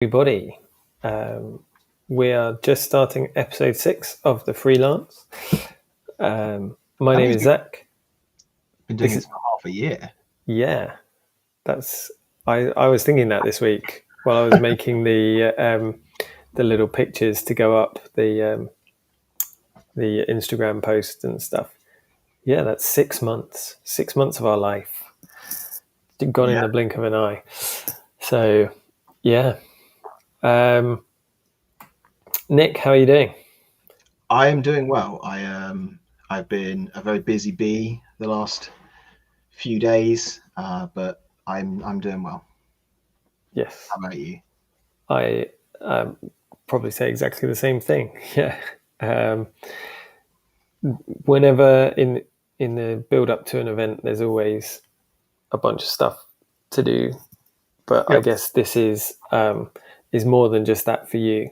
Everybody. We are just starting episode 6 of The Freelance. My name is Zach. Been doing this for half a year. Yeah, I was thinking that this week while I was making the little pictures to go up the Instagram post and stuff. Yeah, that's 6 months. 6 months of our life gone in the blink of an eye. So, yeah. Nick, how are you doing? I am doing well. I've been a very busy bee the last few days, but I'm doing well. Yes. How about you? I probably say exactly the same thing. Yeah. Whenever in the build up to an event, there's always a bunch of stuff to do, but I guess this is more than just that for you.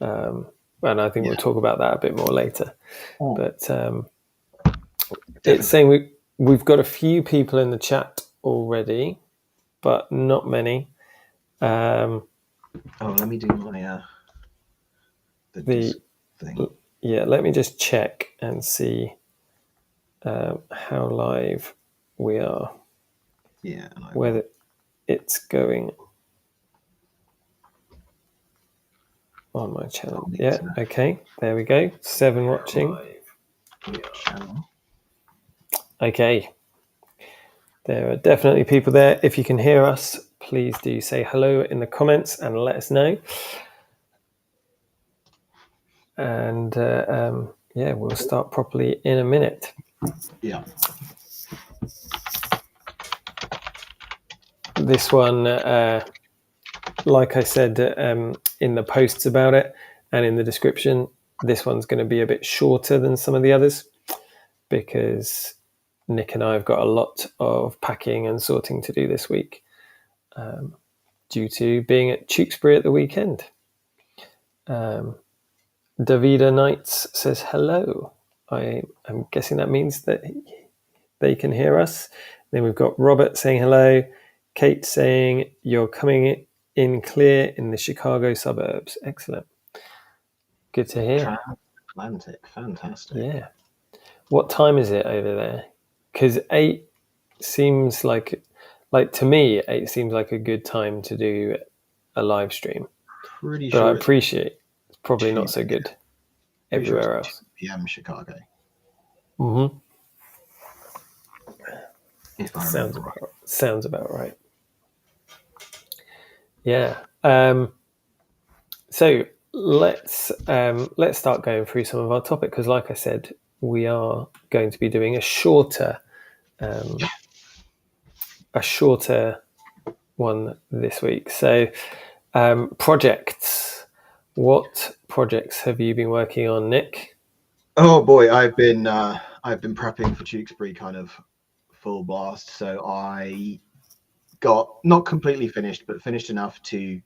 And I think we'll talk about that a bit more later. But it's saying we've got a few people in the chat already, but not many. Let me do my the thing. Yeah, let me just check and see how live we are. Yeah, whether it's going on my channel. Yeah, okay, there we go. 7 watching. Okay, there are definitely people there. If you can hear us, please do say hello in the comments and let us know. And yeah, we'll start properly in a minute. Yeah. This one, like I said in the posts about it and in the description, this one's going to be a bit shorter than some of the others because Nick and I have got a lot of packing and sorting to do this week due to being at Tewkesbury at the weekend. Davida Knights says hello. I am guessing that means that they can hear us. Then we've got Robert saying hello. Kate saying you're coming in clear in the Chicago suburbs. Excellent. Good to hear. Transatlantic. Fantastic. Yeah. What time is it over there? Because 8 seems like to me, 8 seems like a good time to do a live stream. Pretty but sure I appreciate it's probably not so good everywhere else. 2 p.m. Chicago. Mm-hmm. If I sounds about right. Yeah. So let's start going through some of our topic because, like I said, we are going to be doing a shorter one this week. So projects. What projects have you been working on, Nick? Oh boy, I've been prepping for Tewkesbury kind of full blast. So I got not completely finished, but finished enough to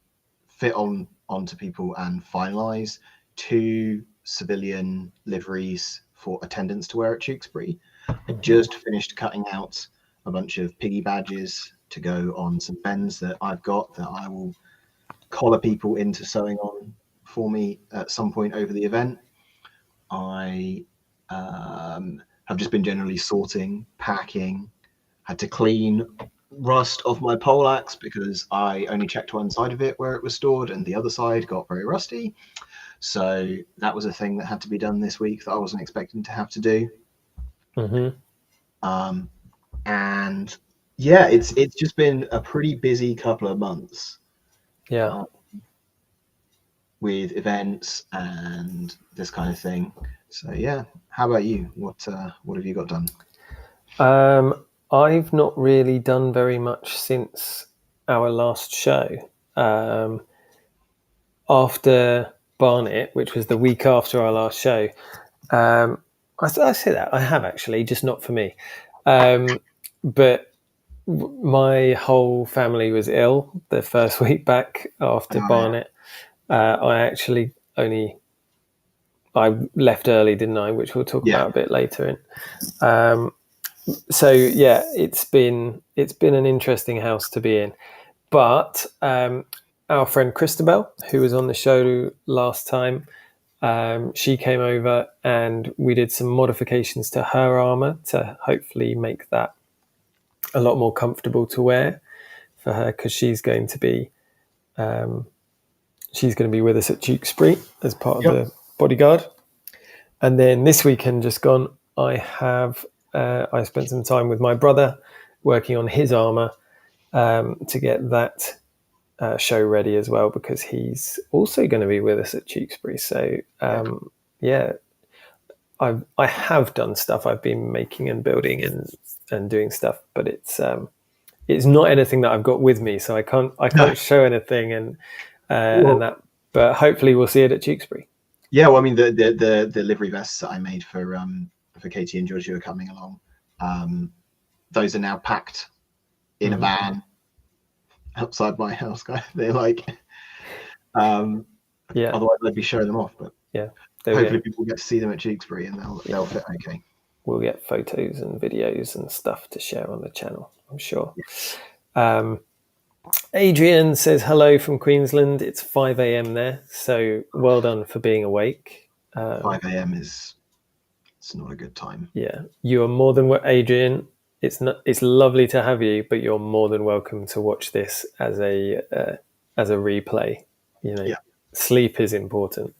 fit onto people and finalize 2 civilian liveries for attendants to wear at Tewkesbury. I just finished cutting out a bunch of piggy badges to go on some pens that I've got that I will collar people into sewing on for me at some point over the event. I have just been generally sorting, packing, had to clean rust off my poleaxe because I only checked one side of it where it was stored and the other side got very rusty. So that was a thing that had to be done this week that I wasn't expecting to have to do. And yeah, it's just been a pretty busy couple of months. Yeah. With events and this kind of thing. So yeah, how about you? What have you got done? I've not really done very much since our last show. After Barnet, which was the week after our last show, I say that I have actually, just not for me. But my whole family was ill the first week back after Barnet. I left early, didn't I? Which we'll talk about a bit later. So yeah, it's been an interesting house to be in. But our friend Christabel, who was on the show last time. She came over and we did some modifications to her armor to hopefully make that a lot more comfortable to wear for her, because she's going to be with us at Tewkesbury as part of the bodyguard. And then this weekend just gone, I spent some time with my brother working on his armor to get that show ready as well, because he's also going to be with us at Tewkesbury. So I have done stuff. I've been making and building and doing stuff, but it's not anything that I've got with me, so I can't show anything and that. But hopefully we'll see it at Tewkesbury. Yeah, well, I mean the livery vests that I made for Katie and George who are coming along, those are now packed in a van outside my house. They're like, otherwise I'd be showing them off. But hopefully people get to see them at Tewkesbury and they'll fit okay. We'll get photos and videos and stuff to share on the channel, I'm sure. Adrian says hello from Queensland. It's 5 a.m. there, so well done for being awake. 5 a.m. it's not a good time. Yeah, you are more than Adrian. It's lovely to have you, but you're more than welcome to watch this as a replay. Sleep is important.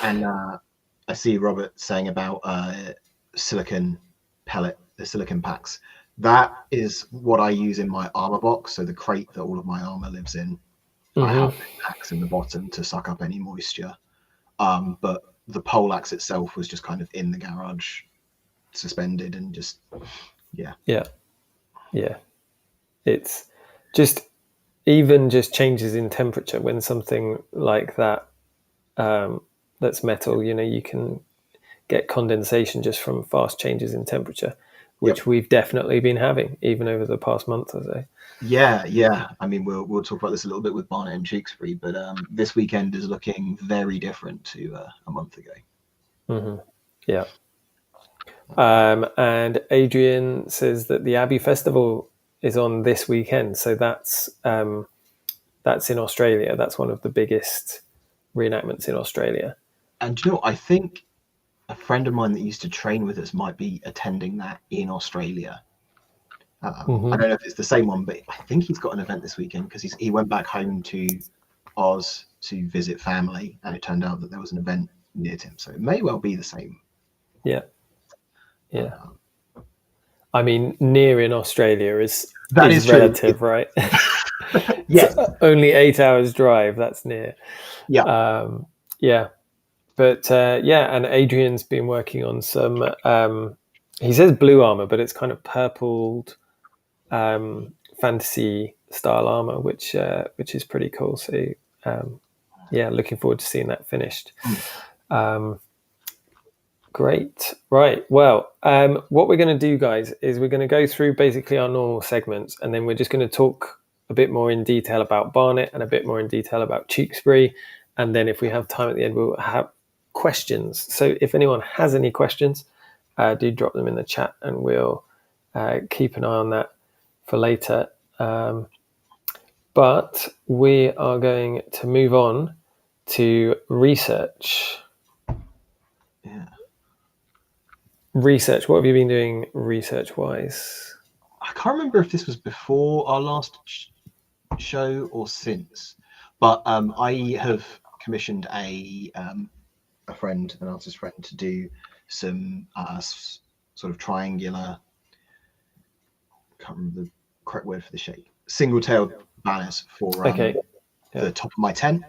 And I see Robert saying about silicon pellet, the silicon packs. That is what I use in my armor box. So the crate that all of my armor lives in, I have packs in the bottom to suck up any moisture. But the pole axe itself was just kind of in the garage, suspended, and just It's just even just changes in temperature when something like that that's metal. You can get condensation just from fast changes in temperature, which we've definitely been having even over the past month or so. Yeah. I mean, we'll talk about this a little bit with Barnet and Tewkesbury, but this weekend is looking very different to a month ago. Yeah. And Adrian says that the Abbey Festival is on this weekend, so that's in Australia. That's one of the biggest reenactments in Australia. And I think a friend of mine that used to train with us might be attending that in Australia. I don't know if it's the same one, but I think he's got an event this weekend because he went back home to Oz to visit family, and it turned out that there was an event near him. So it may well be the same. Yeah. I mean, near in Australia is relative, right? Yes. Only 8 hours drive. That's near. Yeah. But and Adrian's been working on some. He says blue armor, but it's kind of purpled fantasy style armor, which is pretty cool. So looking forward to seeing that finished. Great. Right. Well, what we're going to do, guys, is we're going to go through basically our normal segments, and then we're just going to talk a bit more in detail about Barnet and a bit more in detail about Tewkesbury. And then if we have time at the end, we'll have questions. So if anyone has any questions, do drop them in the chat, and we'll keep an eye on that for later. But we are going to move on to research. Research. What have you been doing research-wise? I can't remember if this was before our last show or since, but I have commissioned a friend, an artist friend, to do some sort of triangular, I can't remember the correct word for the shape, single-tailed banners for the top of my tent.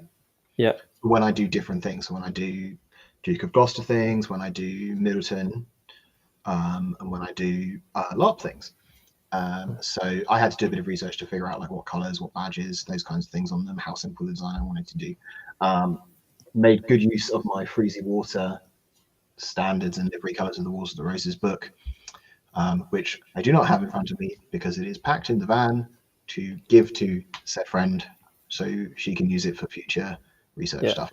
Yeah. When I do different things, so when I do Duke of Gloucester things, when I do Middleton, and when I do LARP things. So I had to do a bit of research to figure out like what colors, what badges, those kinds of things on them, how simple the design I wanted to do. Made good use of my Freezy Water standards and livery colors of the Wars of the Roses book, which I do not have in front of me because it is packed in the van to give to said friend so she can use it for future research stuff.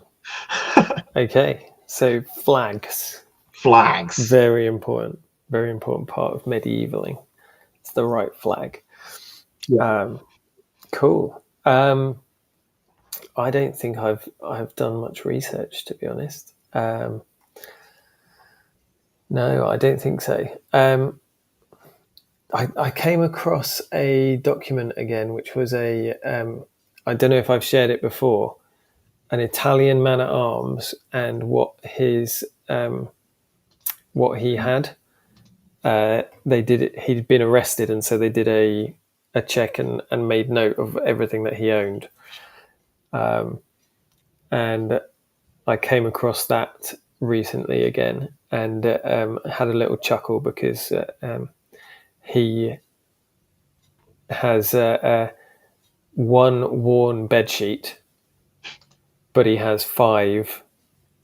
Okay, so flags. Very important part of medievaling. It's the right flag. Cool. I don't think I've done much research, to be honest. No, I don't think so. I came across a document again, which was I don't know if I've shared it before, an Italian man at arms and what he had. They did it. He'd been arrested, and so they did a check and made note of everything that he owned. And I came across that recently again, and had a little chuckle because he has one worn bed sheet, but he has five.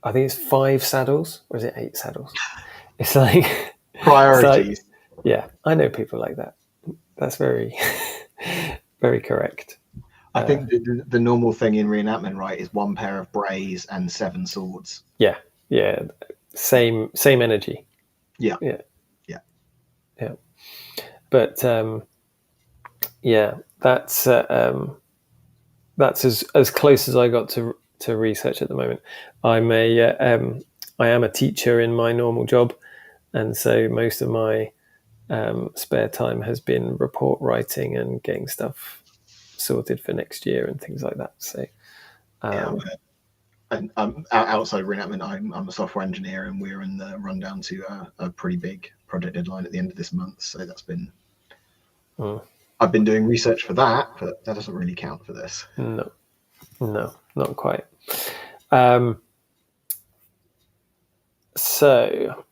I think it's 5 saddles, or is it 8 saddles? It's like Priorities. yeah. I know people like that. That's very, very correct. I think the normal thing in reenactment, right, is 1 pair of brays and 7 swords. Yeah, yeah. Same energy. Yeah, Yeah, yeah. yeah. But yeah, that's as close as I got to research at the moment. I am a teacher in my normal job, and so most of my spare time has been report writing and getting stuff sorted for next year and things like that. So Yeah, and outside of reenactment, I'm a software engineer, and we're in the rundown to a pretty big project deadline at the end of this month. So that's been. I've been doing research for that, but that doesn't really count for this. no, not quite. So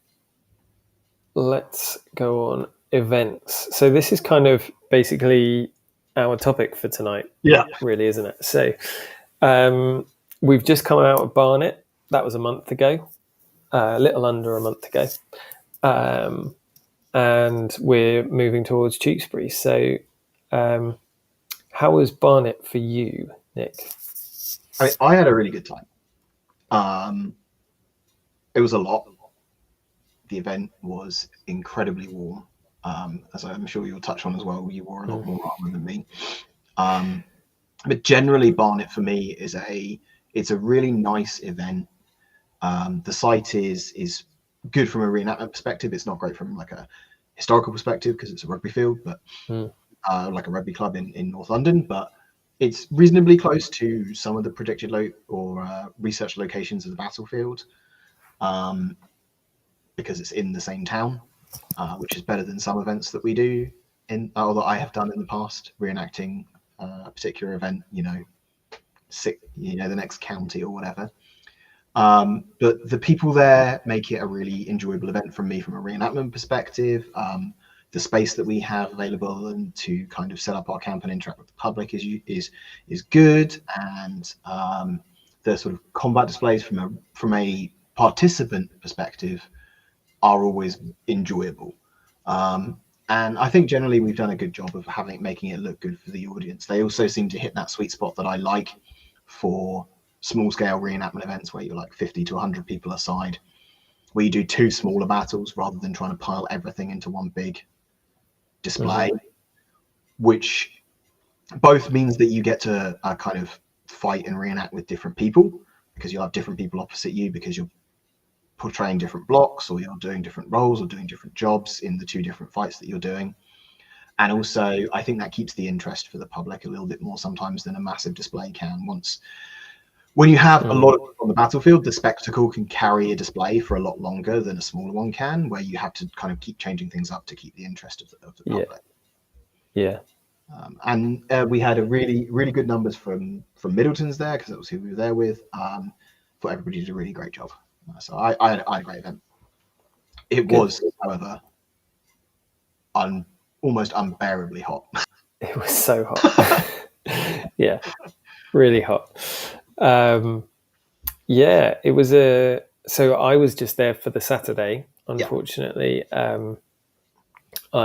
let's go on events. So this is kind of basically our topic for tonight. Yeah, really, isn't it? So we've just come out of Barnet. That was a month ago, a little under a month ago. And we're moving towards Tewkesbury. So how was Barnet for you, Nick? I had a really good time. It was a lot. The event was incredibly warm. As I'm sure you'll touch on as well, you wore a lot more armor than me. But generally, Barnet for me it's a really nice event. The site is good from a reenactment perspective. It's not great from like a historical perspective because it's a rugby field, but like a rugby club in North London. But it's reasonably close to some of the predicted research locations of the battlefield. Because it's in the same town, which is better than some events that we do or that I have done in the past, reenacting a particular event, the next county or whatever. But the people there make it a really enjoyable event from a reenactment perspective. The space that we have available and to kind of set up our camp and interact with the public is good, and the sort of combat displays from a participant perspective are always enjoyable. And I think generally we've done a good job of making it look good for the audience. They also seem to hit that sweet spot that I like for small scale reenactment events where you're like 50 to 100 people aside, where you do 2 smaller battles rather than trying to pile everything into one big display, which both means that you get to kind of fight and reenact with different people, because you'll have different people opposite you because you're portraying different blocks, or you're doing different roles or doing different jobs in the 2 different fights that you're doing. And also I think that keeps the interest for the public a little bit more sometimes than a massive display can. When you have a lot of people on the battlefield, the spectacle can carry a display for a lot longer than a smaller one can, where you have to kind of keep changing things up to keep the interest of the public. Yeah. And we had a really good numbers from Middleton's there, because that was who we were there with. Thought everybody did a really great job. So I had a great event. It was, however, almost unbearably hot. It was so hot. Yeah, really hot. Yeah, it was so I was just there for the Saturday. Unfortunately, I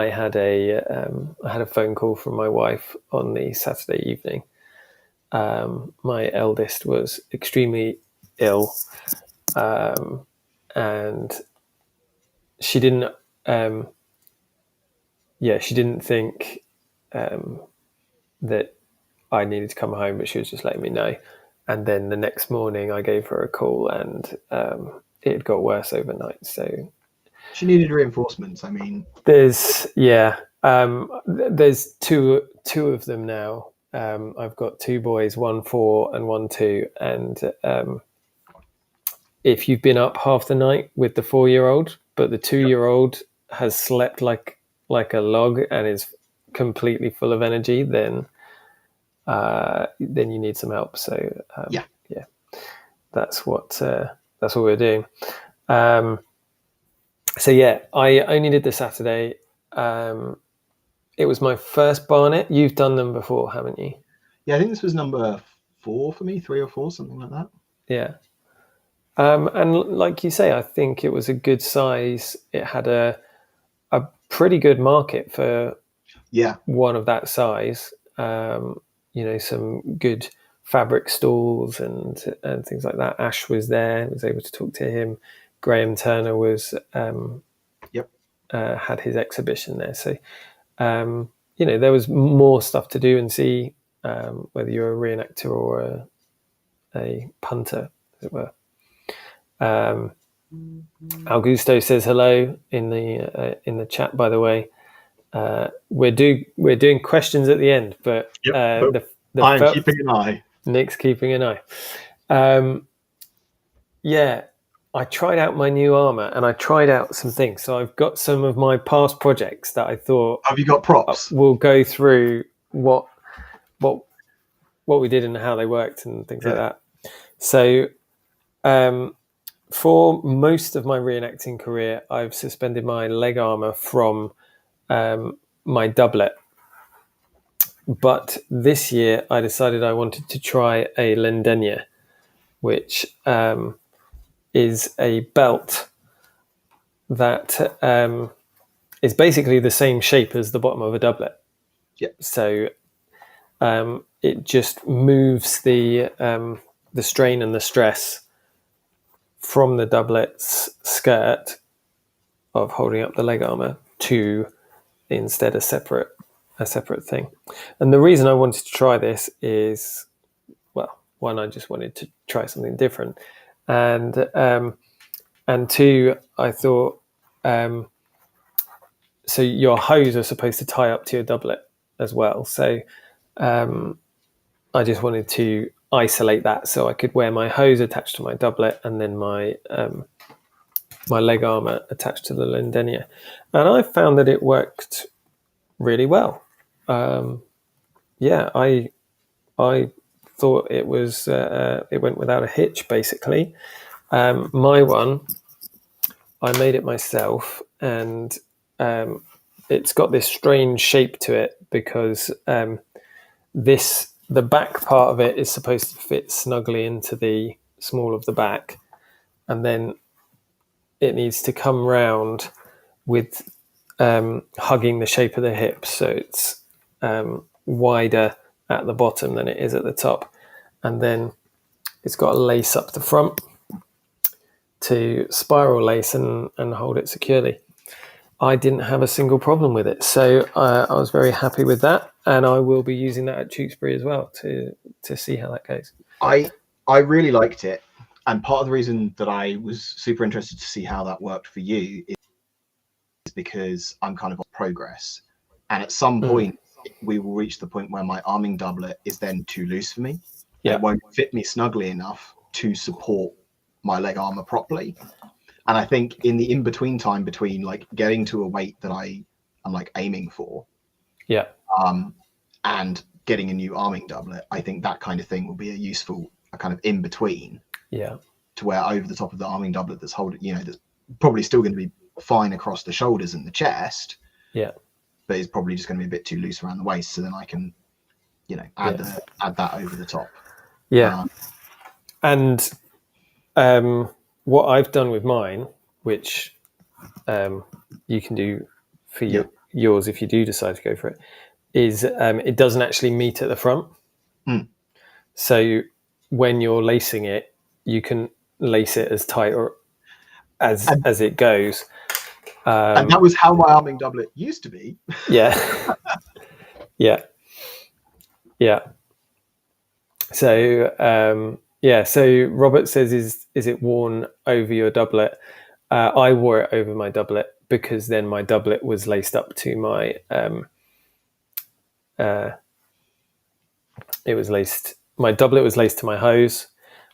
had a phone call from my wife on the Saturday evening. My eldest was extremely ill, and she didn't. She didn't think that I needed to come home, but she was just letting me know. and then the next morning I gave her a call, and it had got worse overnight. So she needed reinforcements. I mean, there's there's two of them now. I've got two boys, 1 4 and 1 2, and if you've been up half the night with the 4-year-old, but the 2-year-old has slept like a log and is completely full of energy, then you need some help. So yeah, that's what we're doing. So yeah, I only did the Saturday. It was my first barnet. You've done them before, haven't you? yeah. I think this was number 4 for me, 3 or 4, something like that. Yeah. And like you say, I think it was a good size. It had a pretty good market for one of that size. Some good fabric stalls and things like that. Ash was there, was able to talk to him. Graham Turner was had his exhibition there. So there was more stuff to do and see, whether you're a reenactor or a punter, as it were. Augusto says hello in the chat. By the way, we're doing questions at the end, but I'm keeping an eye. Nick's keeping an eye. I tried out my new armor and I tried out some things. So I've got some of my past projects that I thought. Have you got props? We'll go through what we did and how they worked and things like that. So, for most of my reenacting career, I've suspended my leg armor from my doublet. But this year, I decided I wanted to try a Lendenia, which is a belt that is basically the same shape as the bottom of a doublet. Yeah. So it just moves the strain and the stress from the doublet's skirt of holding up the leg armor to instead a separate thing. And the reason I wanted to try this is, well, one, I just wanted to try something different, and two, I thought, so your hose are supposed to tie up to your doublet as well. So I just wanted to isolate that so I could wear my hose attached to my doublet and then my leg armor attached to the Lendenia. And I found that it worked really well. I thought it was it went without a hitch, basically. My one, I made it myself, and it's got this strange shape to it because the back part of it is supposed to fit snugly into the small of the back, and then it needs to come round with hugging the shape of the hips, so it's wider at the bottom than it is at the top, and then it's got a lace up the front to spiral lace and hold it securely. I didn't have a single problem with it, so I was very happy with that, and I will be using that at Tewkesbury as well to see how that goes. I really liked it, and part of the reason that I was super interested to see how that worked for you is because I'm kind of on progress, and at some point we will reach the point where my arming doublet is then too loose for me. It won't fit me snugly enough to support my leg armor properly. And I think in the in-between time between like getting to a weight that I'm like aiming for, and getting a new arming doublet, I think that kind of thing will be a kind of in-between. Yeah. To where over the top of the arming doublet that's holding, that's probably still going to be fine across the shoulders and the chest. Yeah. But it's probably just going to be a bit too loose around the waist, so then I can, add that over the top. Yeah. And what I've done with mine, which you can do for yours if you do decide to go for it, is it doesn't actually meet at the front. So when you're lacing it, you can lace it as tight or as it goes. And that was how my arming doublet used to be. Yeah. So yeah, so Robert says, is it worn over your doublet? I wore it over my doublet because then my doublet was laced up to my it was laced my doublet was laced to my hose,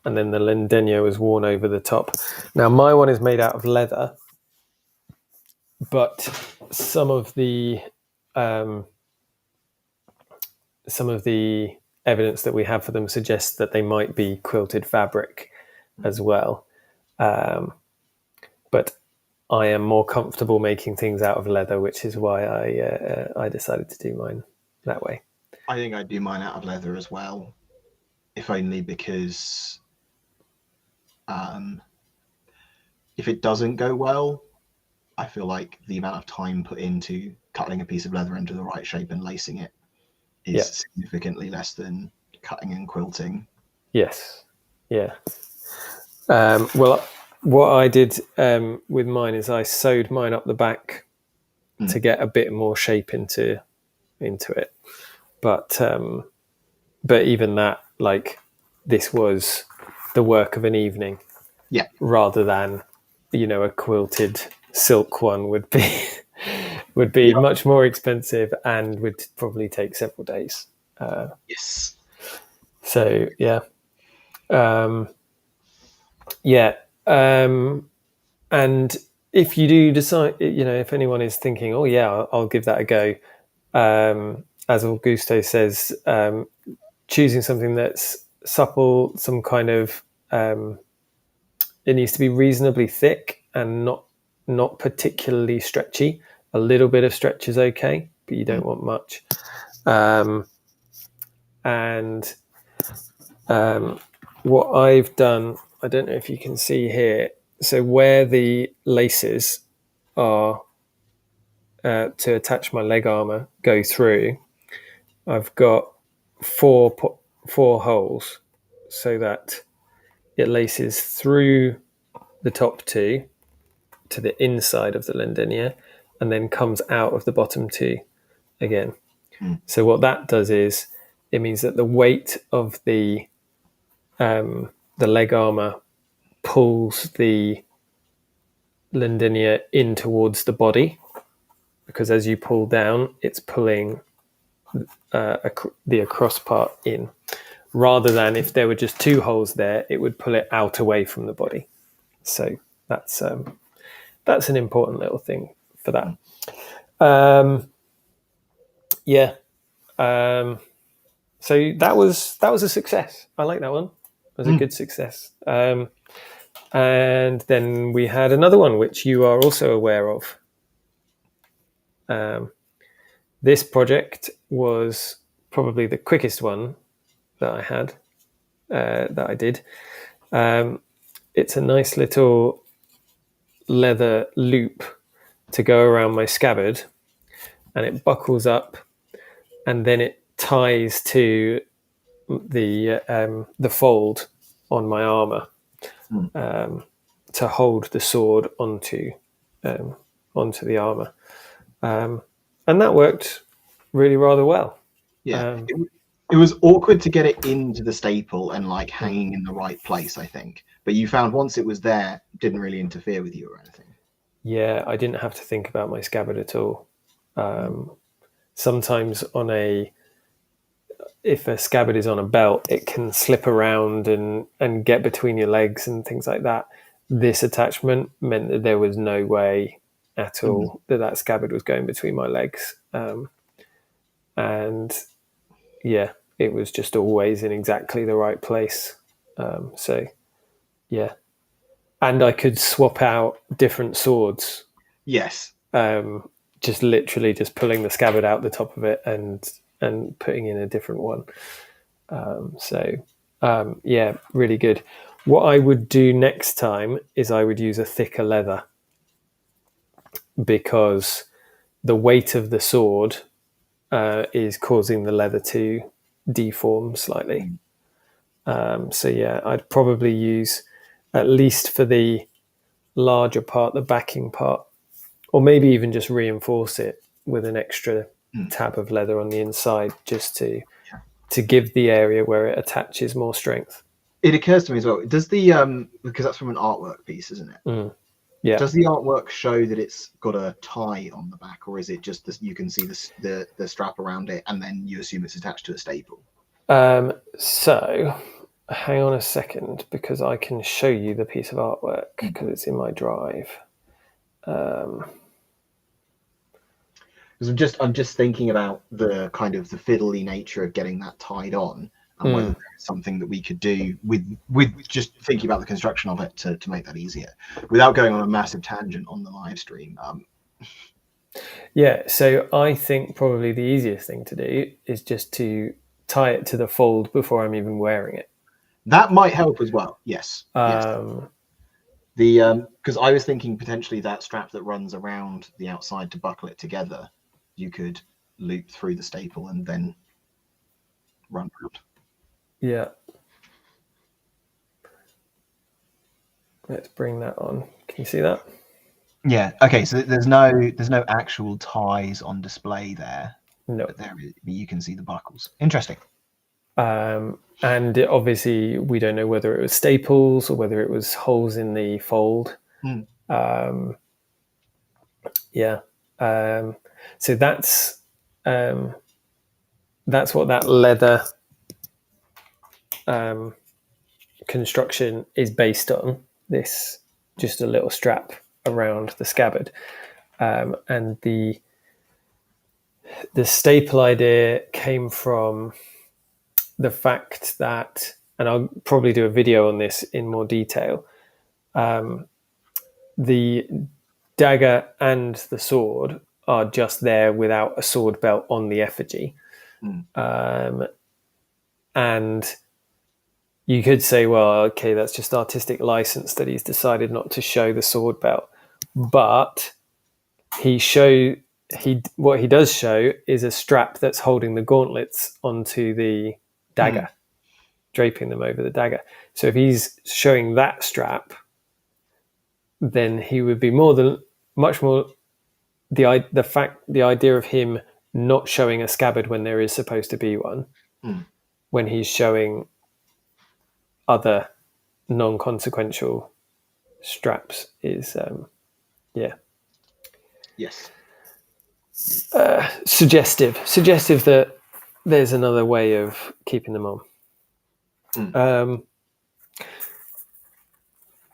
and then the Lendenia was worn over the top. Now my one is made out of leather, but some of the um, some of the evidence that we have for them suggests that they might be quilted fabric as well. But I am more comfortable making things out of leather, which is why I decided to do mine that way. I think I'd do mine out of leather as well, if only because if it doesn't go well, I feel like the amount of time put into cutting a piece of leather into the right shape and lacing it is Yeah. significantly less than cutting and quilting. Yes. Yeah. Well, what I did with mine is I sewed mine up the back to get a bit more shape into it. But even that, like, this was the work of an evening. Yeah. Rather than, a quilted silk one would be Yeah. much more expensive and would probably take several days. Yes. So yeah, yeah, and if you do decide, if anyone is thinking, oh yeah, I'll give that a go, as Augusto says, choosing something that's supple, some kind of it needs to be reasonably thick and not particularly stretchy. A little bit of stretch is okay, but you don't want much. And what I've done, I don't know if you can see here. So where the laces are to attach my leg armor go through, I've got four holes so that it laces through the top two to the inside of the Lendenia and then comes out of the bottom two again. So what that does is it means that the weight of the leg armor pulls the Lendenia in towards the body, because as you pull down, it's pulling the across part in, rather than if there were just two holes there, it would pull it out away from the body. So that's an important little thing for that. Yeah. So that was a success. I like that one. It was a good success. And then we had another one which you are also aware of. This project was probably the quickest one that I had, that I did. It's a nice little leather loop to go around my scabbard, and it buckles up, and then it ties to the fold on my armor to hold the sword onto the armor, and that worked really rather well. Yeah. It was awkward to get it into the staple and like hanging in the right place, I think. But you found once it was there, it didn't really interfere with you or anything. Yeah, I didn't have to think about my scabbard at all. Sometimes if a scabbard is on a belt, it can slip around and get between your legs and things like that. This attachment meant that there was no way at all that scabbard was going between my legs. And yeah, it was just always in exactly the right place. So yeah, and I could swap out different swords. Yes. Just literally just pulling the scabbard out the top of it and putting in a different one. Yeah, really good. What I would do next time is I would use a thicker leather, because the weight of the sword is causing the leather to deform slightly. So yeah, I'd probably use, at least for the larger part, the backing part, or maybe even just reinforce it with an extra tab of leather on the inside, just to to give the area where it attaches more strength. It occurs to me as well. Does the because that's from an artwork piece, isn't it? Yeah. Does the artwork show that it's got a tie on the back, or is it just this, you can see the strap around it, and then you assume it's attached to a staple? So hang on a second, because I can show you the piece of artwork because it's in my drive. Because I'm just thinking about the kind of the fiddly nature of getting that tied on, and whether there's something that we could do with just thinking about the construction of it to make that easier, without going on a massive tangent on the live stream. Yeah, so I think probably the easiest thing to do is just to tie it to the fold before I'm even wearing it. That might help as well. Yes. Yes. The because I was thinking potentially that strap that runs around the outside to buckle it together, you could loop through the staple and then run around. Yeah. Let's bring that on. Can you see that? Yeah. Okay. So there's no actual ties on display there. No. But you can see the buckles. Interesting. And obviously, we don't know whether it was staples or whether it was holes in the fold. Yeah. So that's what that leather construction is based on. This just a little strap around the scabbard, and the staple idea came from the fact that, and I'll probably do a video on this in more detail, the dagger and the sword are just there without a sword belt on the effigy. And you could say, well, okay, that's just artistic license that he's decided not to show the sword belt. But what he does show is a strap that's holding the gauntlets onto the dagger, draping them over the dagger. So if he's showing that strap, then he would be much more the idea of him not showing a scabbard when there is supposed to be one, when he's showing other non-consequential straps is Yes. Suggestive that there's another way of keeping them on.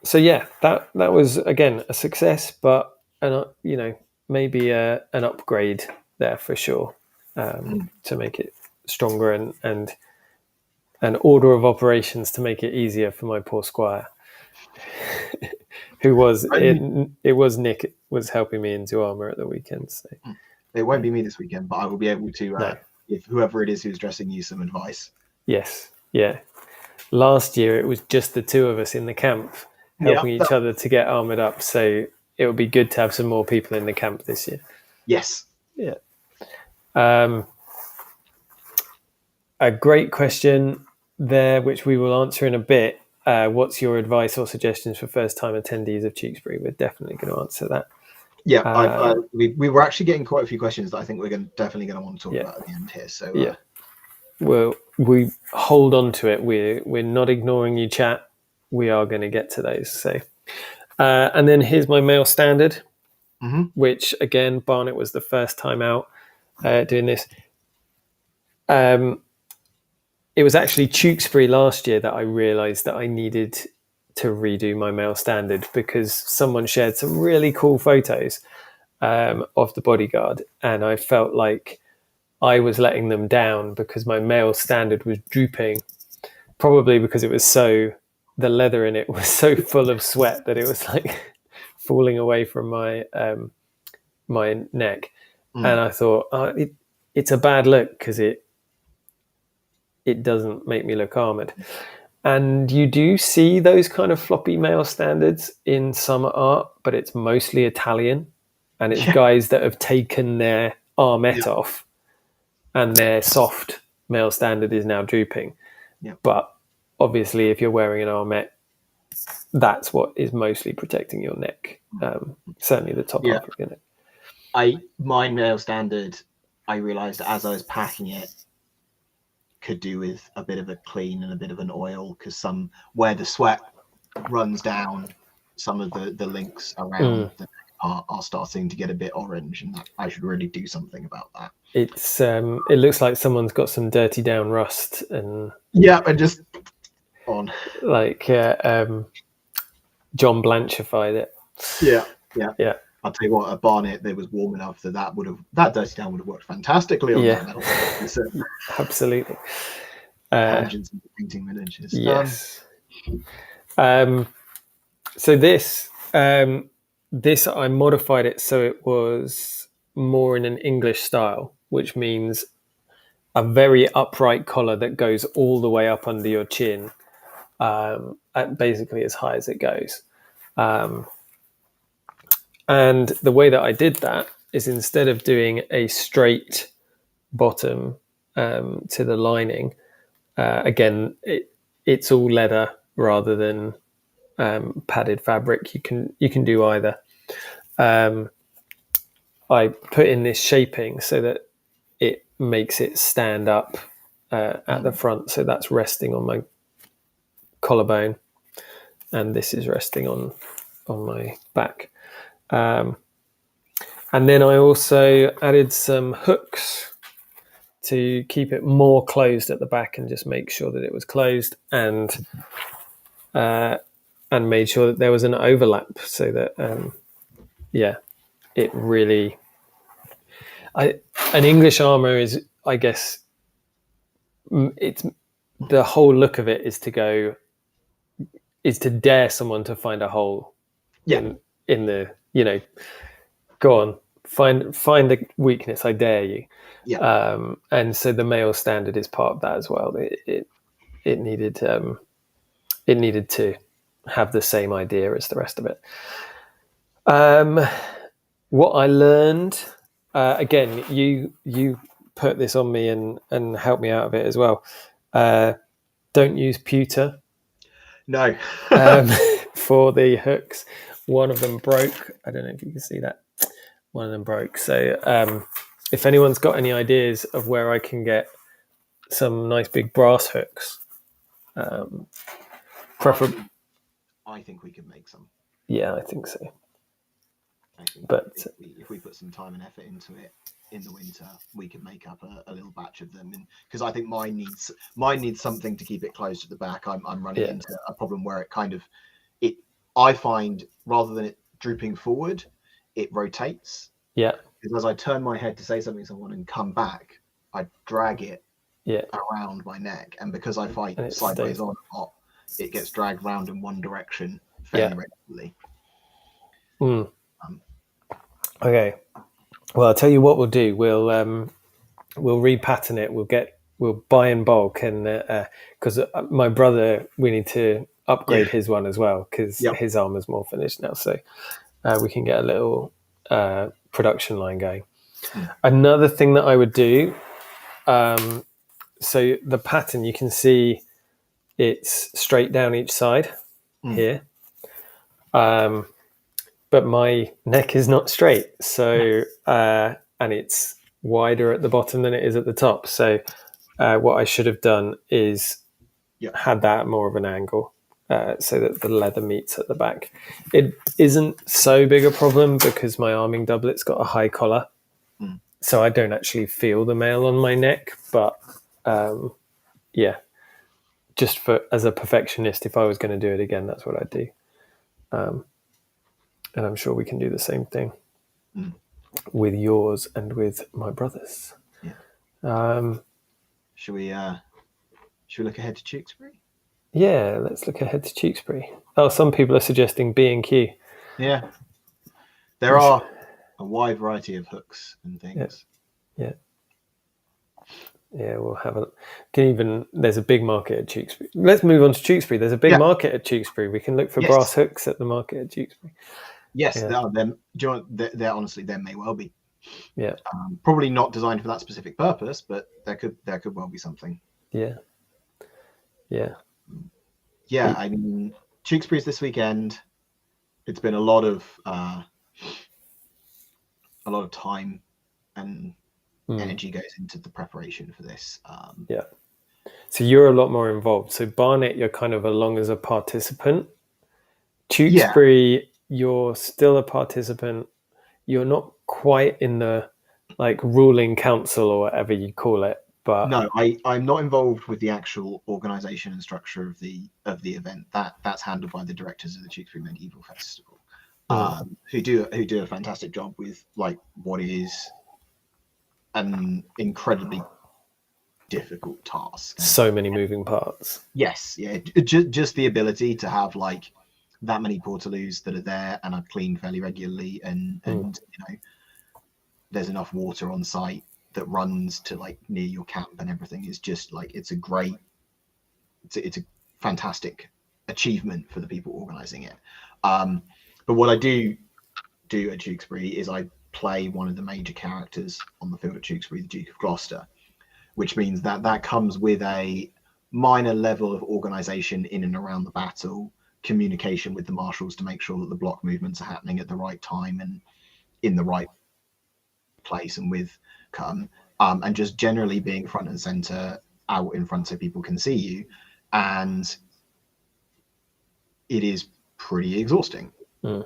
So yeah, that was again a success, but maybe an upgrade there for sure, to make it stronger and an order of operations to make it easier for my poor squire, who was it was Nick was helping me into armor at the weekend. So it won't be me this weekend, but I will be able to give whoever it is who's dressing you some advice. Yes, yeah. Last year it was just the two of us in the camp helping each other to get armored up. So it would be good to have some more people in the camp this year. Yes. Yeah. A great question there, which we will answer in a bit. What's your advice or suggestions for first-time attendees of Tewkesbury? We're definitely going to answer that. Yeah, we were actually getting quite a few questions that I think we're definitely going to want to talk about at the end here. So yeah, well, we hold on to it. We're not ignoring you, chat. We are going to get to those. So, and then here's my mail standard, which again, Barnett was the first time out doing this. It was actually Tewkesbury last year that I realised that I needed to redo my mail standard because someone shared some really cool photos of the bodyguard, and I felt like I was letting them down because my mail standard was drooping, probably because the leather in it was so full of sweat that it was like falling away from my my neck. And I thought, it's a bad look because it doesn't make me look armoured. And you do see those kind of floppy mail standards in some art, but it's mostly Italian. And it's guys that have taken their armette off and their soft mail standard is now drooping. But obviously, if you're wearing an armette, that's what is mostly protecting your neck. Certainly the top half of your neck. My mail standard, I realised as I was packing it, could do with a bit of a clean and a bit of an oil, because some where the sweat runs down, some of the links around the neck are starting to get a bit orange, and that I should really do something about that. It looks like someone's got some dirty down rust and and just on. like John Blanchified it. Yeah. I'll tell you what, a Barnet that was warm enough that dirty down would have worked fantastically on that metal. Absolutely. Tangents into painting miniatures. Yes. So this I modified it so it was more in an English style, which means a very upright collar that goes all the way up under your chin, at basically as high as it goes. And the way that I did that is, instead of doing a straight bottom to the lining, again, it's all leather rather than padded fabric. You can do either. I put in this shaping so that it makes it stand up at the front. So that's resting on my collarbone, and this is resting on my back. And then I also added some hooks to keep it more closed at the back and just make sure that it was closed, and made sure that there was an overlap so that it really. An English armour is, I guess, it's the whole look of it is to dare someone to find a hole in the, go on, find the weakness, I dare you. And so the male standard is part of that as well. It needed to have the same idea as the rest of it. What I learned, again, you put this on me and help me out of it as well. Don't use pewter. No. For the hooks. One of them broke. I don't know if you can see that. One of them broke. So if anyone's got any ideas of where I can get some nice big brass hooks, preferably. I think we can make some. Yeah, I think so. But if we put some time and effort into it in the winter, we could make up a little batch of them. Because I think mine needs something to keep it closed at the back. I'm running into a problem where I find, rather than it drooping forward, it rotates. Yeah. Because as I turn my head to say something to someone and come back, I drag it around my neck, and because I fight sideways on hot, it gets dragged round in one direction fairly regularly. Okay. Well, I'll tell you what we'll do. We'll repattern it. We'll buy in bulk, and because my brother, we need to upgrade his one as well, because his armor's more finished now. So we can get a little production line going. Another thing that I would do, so the pattern, you can see it's straight down each side here. But my neck is not straight, so and it's wider at the bottom than it is at the top. So what I should have done is had that at more of an angle, so that the leather meets at the back. It isn't so big a problem because my arming doublet's got a high collar, so I don't actually feel the mail on my neck. But just as a perfectionist, if I was going to do it again, that's what I'd do. And I'm sure we can do the same thing with yours and with my brother's. Should we look ahead to Tewkesbury? Yeah, let's look ahead to Tewkesbury. Oh, some people are suggesting B&Q. Yeah. There are a wide variety of hooks and things. Yeah, we'll have there's a big market at Tewkesbury. Let's move on to Tewkesbury. There's a big market at Tewkesbury. We can look for brass hooks at the market at Tewkesbury. Yes, there are them. Do you know what? There honestly, there may well be. Yeah. Probably not designed for that specific purpose, but there could well be something. Yeah. Yeah. Yeah, I mean, Tewkesbury's this weekend. It's been a lot of time and energy goes into the preparation for this. So you're a lot more involved. So Barnet, you're kind of along as a participant. Yeah, Tewkesbury, you're still a participant. You're not quite in the like ruling council or whatever you call it, but no, I'm not involved with the actual organisation and structure of the event. That's handled by the directors of the Tewkesbury Medieval Festival, who do a fantastic job with like what is an incredibly difficult task. And so many moving parts. yes, yeah, just the ability to have like that many portaloos that are there and are cleaned fairly regularly, and you know there's enough water on site that runs to like near your camp and everything is just like it's a fantastic achievement for the people organizing it. But what I do at Tewkesbury is I play one of the major characters on the field at Tewkesbury, the Duke of Gloucester, which means that that comes with a minor level of organization in and around the battle, communication with the marshals to make sure that the block movements are happening at the right time and in the right place and with and just generally being front and center out in front so people can see you. And it is pretty exhausting. And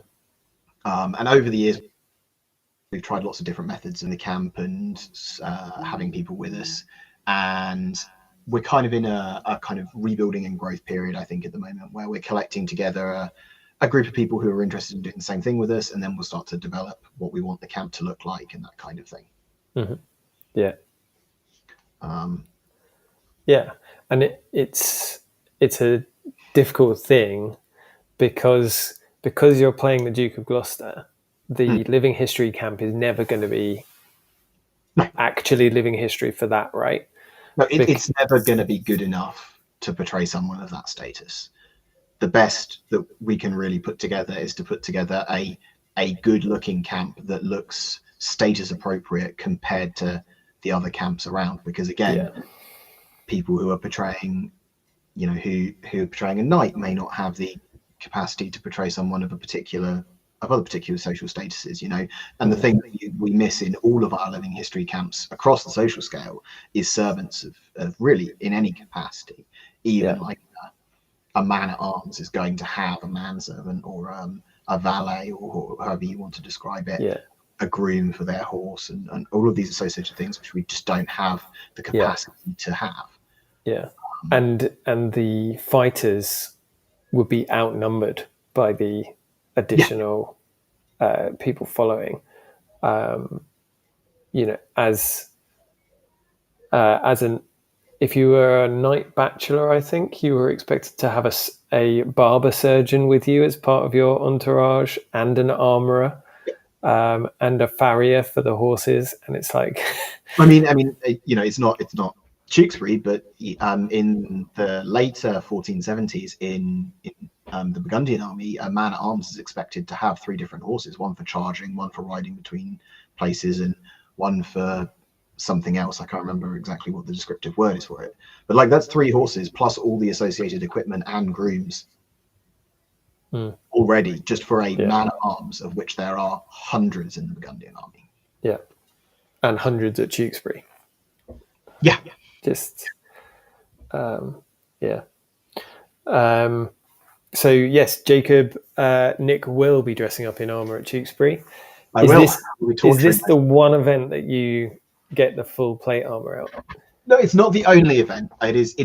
over the years, we've tried lots of different methods in the camp and having people with us. And we're kind of in a kind of rebuilding and growth period, I think, at the moment, where we're collecting together a group of people who are interested in doing the same thing with us, and then we'll start to develop what we want the camp to look like and that kind of thing. Yeah. Um, Yeah. And it's a difficult thing because you're playing the Duke of Gloucester, the living history camp is never going to be actually living history for that, right? No, it's never going to be good enough to portray someone of that status. The best that we can really put together is to put together a good looking camp that looks status appropriate compared to the other camps around. Because again, people who are portraying, you know, who are portraying a knight may not have the capacity to portray someone of other particular social statuses, you know. And the thing that we miss in all of our living history camps across the social scale is servants of really in any capacity. Even like a man at arms is going to have a manservant or a valet or however you want to describe it, a groom for their horse, and all of these associated things which we just don't have the capacity to have. And the fighters would be outnumbered by the additional people following. You know, as an if you were a knight bachelor, I think you were expected to have a barber surgeon with you as part of your entourage, and an armorer, and a farrier for the horses. And it's like, I mean, you know, it's not Tewkesbury, but in the later 1470s, in the Burgundian army, a man at arms is expected to have 3 different horses: one for charging, one for riding between places, and one for something else. I can't remember exactly what the descriptive word is for it, but like that's 3 horses plus all the associated equipment and grooms already, just for a man at arms, of which there are hundreds in the Burgundian army. Yeah, and hundreds at Tewkesbury. Yeah, just so yes, Jacob, Nick will be dressing up in armor at Tewkesbury. Is this the one event that you get the full plate armor out? No, it's not the only event. It is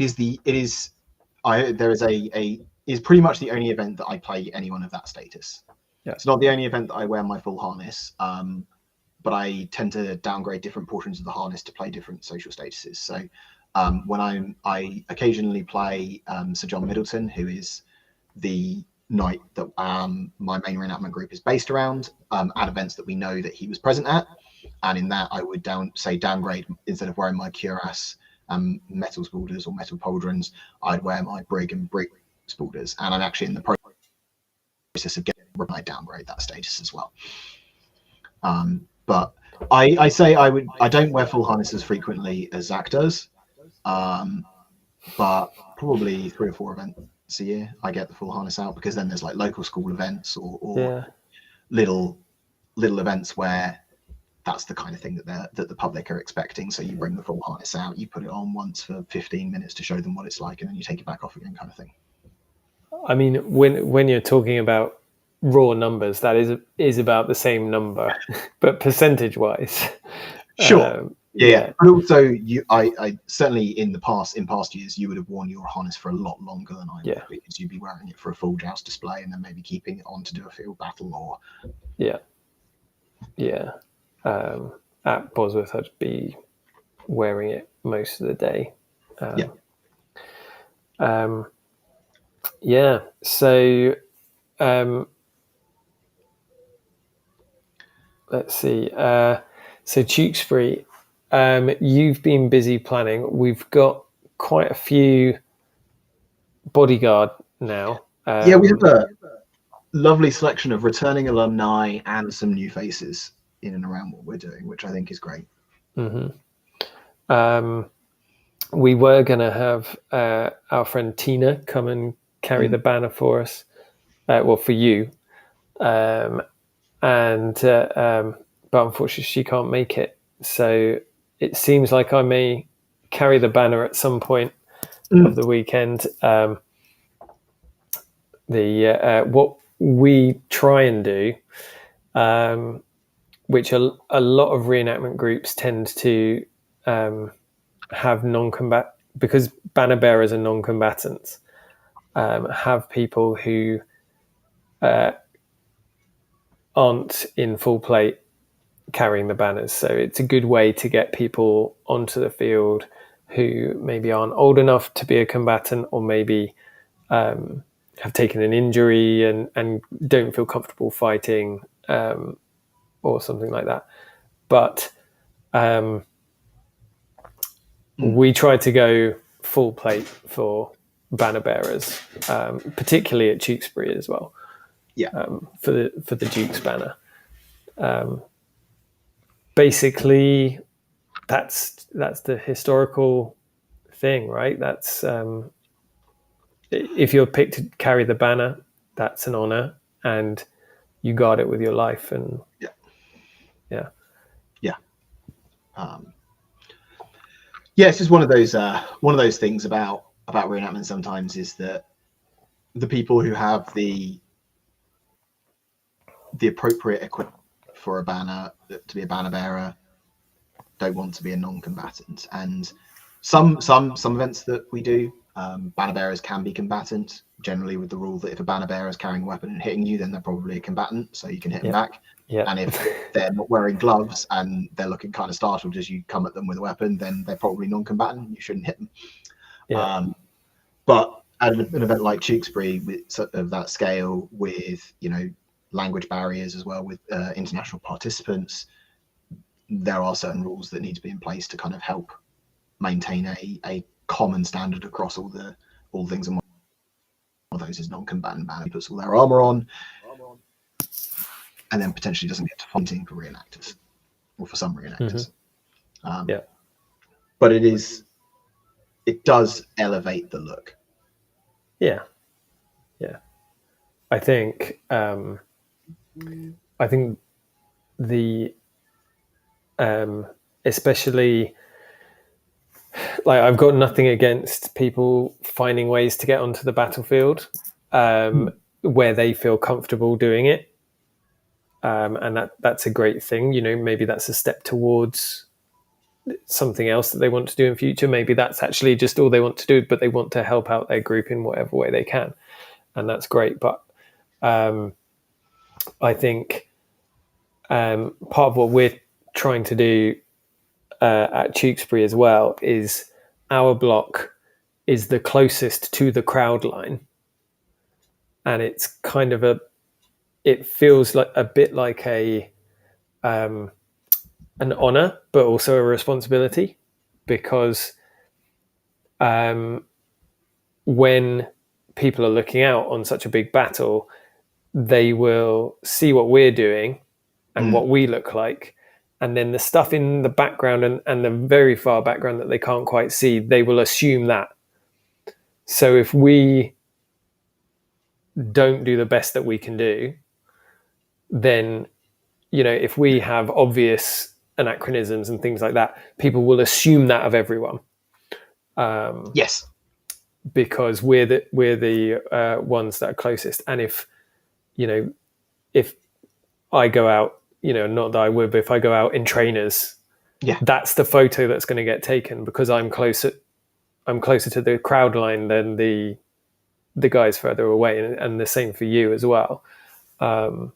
pretty much the only event that I play anyone of that status. It's not the only event that I wear my full harness, but I tend to downgrade different portions of the harness to play different social statuses. So when I occasionally play Sir John Middleton, who is the knight that my main reenactment group is based around, at events that we know that he was present at. And in that, I would downgrade, instead of wearing my cuirass, metal spaulders or metal pauldrons, I'd wear my brig and brick spaulders. And I'm actually in the process of getting I downgrade that status as well. But I don't wear full harnesses frequently as Zach does, but probably 3 or 4 events a year I get the full harness out, because then there's like local school events or little events where that's the kind of thing that the public are expecting. So you bring the full harness out, you put it on once for 15 minutes to show them what it's like, and then you take it back off again, kind of thing. I mean, when you're talking about raw numbers, that is about the same number, but percentage wise, Sure. Yeah. But also, I certainly in past years, you would have worn your harness for a lot longer than I would, because you'd be wearing it for a full joust display and then maybe keeping it on to do a field battle or. At Bosworth, I'd be wearing it most of the day. So let's see. So Tewkesbury, you've been busy planning. We've got quite a few bodyguard now. We have a lovely selection of returning alumni and some new faces in and around what we're doing, which I think is great. We were going to have our friend Tina come and carry the banner for us, for you, but unfortunately she can't make it. So it seems like I may carry the banner at some point of the weekend. What we try and do, which a lot of reenactment groups tend to have non-combat, because banner bearers are non-combatants, have people who aren't in full plate carrying the banners. So it's a good way to get people onto the field who maybe aren't old enough to be a combatant, or maybe have taken an injury and don't feel comfortable fighting, or something like that. But we try to go full plate for banner bearers, particularly at Tewkesbury as well. For the Duke's banner. Basically, that's the historical thing, right? That's if you're picked to carry the banner, that's an honor, and you guard it with your life. And it's just one of those things about reenactment sometimes, is that the people who have the appropriate equipment for a banner to be a banner bearer don't want to be a non-combatant. And some events that we do, banner bearers can be combatant, generally with the rule that if a banner bearer is carrying a weapon and hitting you, then they're probably a combatant, so you can hit them back. And if they're not wearing gloves and they're looking kind of startled as you come at them with a weapon, then they're probably non-combatant. You shouldn't hit them. But at an event like Tewkesbury, with sort of that scale, with language barriers as well, with international participants, there are certain rules that need to be in place to kind of help maintain a common standard across all things. And one of those is non-combatant banner puts all their armor on, and then potentially doesn't get to fighting for reenactors, or for some reenactors. But it does elevate the look. I think the especially, like, I've got nothing against people finding ways to get onto the battlefield where they feel comfortable doing it, and that's a great thing. Maybe that's a step towards something else that they want to do in future. Maybe that's actually just all they want to do, but they want to help out their group in whatever way they can, and that's great. But I think part of what we're trying to do at Tewkesbury as well is our block is the closest to the crowd line, and it's kind of it feels like a bit like an honor, but also a responsibility, because when people are looking out on such a big battle, they will see what we're doing and what we look like, and then the stuff in the background and the very far background that they can't quite see, they will assume that. So if we don't do the best that we can do, then if we have obvious anachronisms and things like that, people will assume that of everyone. Yes. Because we're the ones that are closest. And if I go out, not that I would, but if I go out in trainers, that's the photo that's going to get taken because I'm closer to the crowd line than the guys further away, and the same for you as well. Yeah.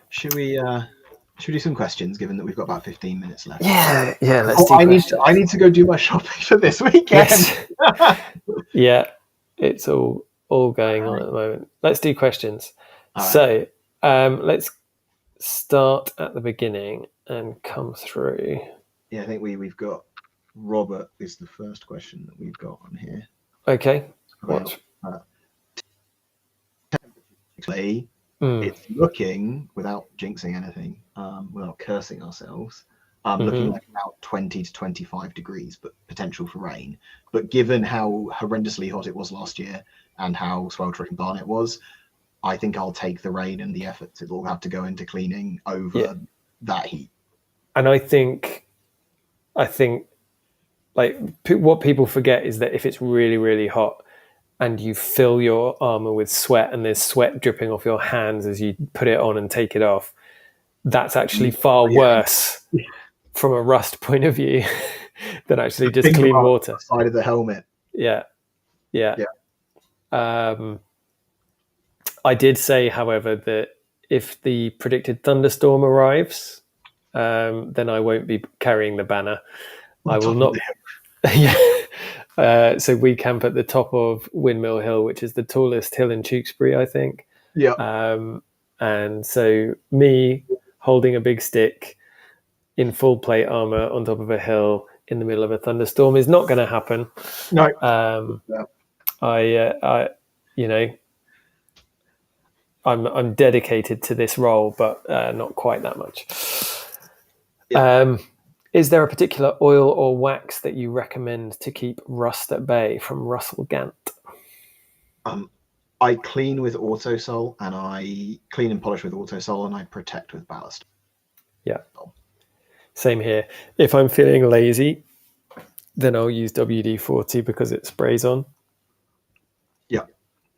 Should we do some questions, given that we've got about 15 minutes left? Yeah. Let's do questions. I need to go do my shopping for this weekend. Yes. Yeah, it's all going on at the moment. Let's do questions. All so let's start at the beginning and come through. Yeah, I think we've got Robert is the first question that we've got on here. Okay. What? It's looking, without jinxing anything, without cursing ourselves, looking like about 20 to 25 degrees, but potential for rain. But given how horrendously hot it was last year and how sweltering Barnet was, I think I'll take the rain and the efforts it will have to go into cleaning over that heat. And I think like what people forget is that if it's really, really hot and you fill your armor with sweat and there's sweat dripping off your hands as you put it on and take it off, that's actually far worse from a rust point of view than actually just clean water. The side of the helmet. Yeah. I did say, however, that if the predicted thunderstorm arrives, then I won't be carrying the banner. I will not. So we camp at the top of Windmill Hill, which is the tallest hill in Tewkesbury, I think. Yeah. And so me holding a big stick in full plate armor on top of a hill in the middle of a thunderstorm is not going to happen. No. I'm dedicated to this role, but not quite that much. Is there a particular oil or wax that you recommend to keep rust at bay? From Russell Gant. I clean with Autosol, and I clean and polish with Autosol, and I protect with ballast. Yeah. Same here. If I'm feeling lazy, then I'll use WD-40 because it sprays on.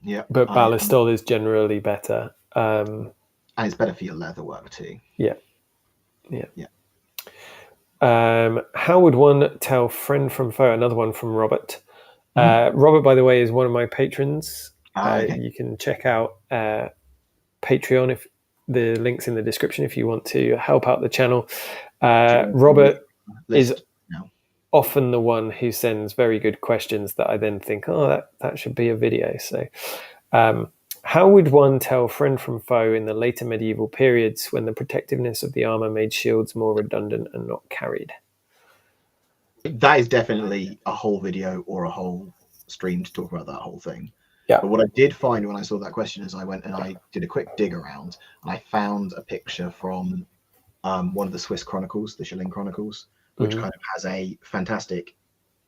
Yeah. But Ballastol is generally better. And it's better for your leather work too. Yeah. How would one tell friend from foe? Another one from Robert. Robert, by the way, is one of my patrons. Okay. You can check out Patreon, if the link's in the description, if you want to help out the channel. Robert is often the one who sends very good questions that I then think, that should be a video. So how would one tell friend from foe in the later medieval periods when the protectiveness of the armor made shields more redundant and not carried? That is definitely a whole video or a whole stream to talk about that whole thing. Yeah. But what I did find when I saw that question is I went and I did a quick dig around, and I found a picture from one of the Swiss chronicles, the Schilling Chronicles, which kind of has a fantastic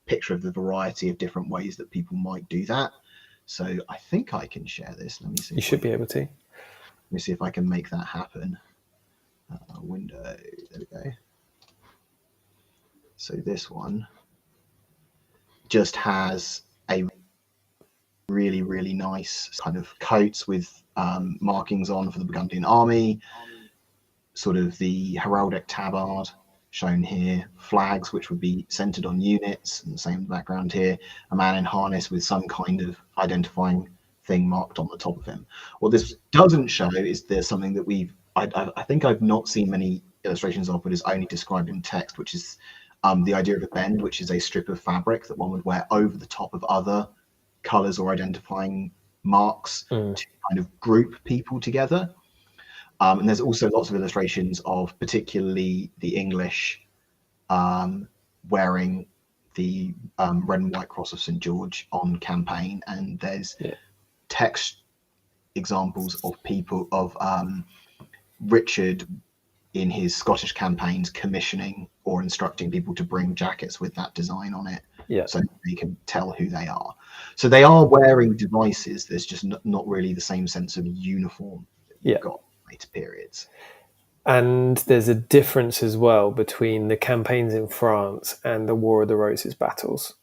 picture of the variety of different ways that people might do that. So I think I can share this. Let me see. You should be able to. Let me see if I can make that happen. Window. There we go. So this one just has a really, really nice kind of coats with markings on for the Burgundian army, sort of the heraldic tabard shown here, flags which would be centered on units, and the same background here, a man in harness with some kind of identifying thing marked on the top of him. What this doesn't show is there's something that I think I've not seen many illustrations of, but is only described in text, which is the idea of a bend, which is a strip of fabric that one would wear over the top of other colors or identifying marks to kind of group people together. And there's also lots of illustrations of particularly the English wearing the red and white cross of St. George on campaign. And there's text examples of people of Richard in his Scottish campaigns commissioning or instructing people to bring jackets with that design on it, so they can tell who they are. So they are wearing devices. There's just not really the same sense of uniform Yeah. you've got later periods. And there's a difference as well between the campaigns in France and the War of the Roses battles,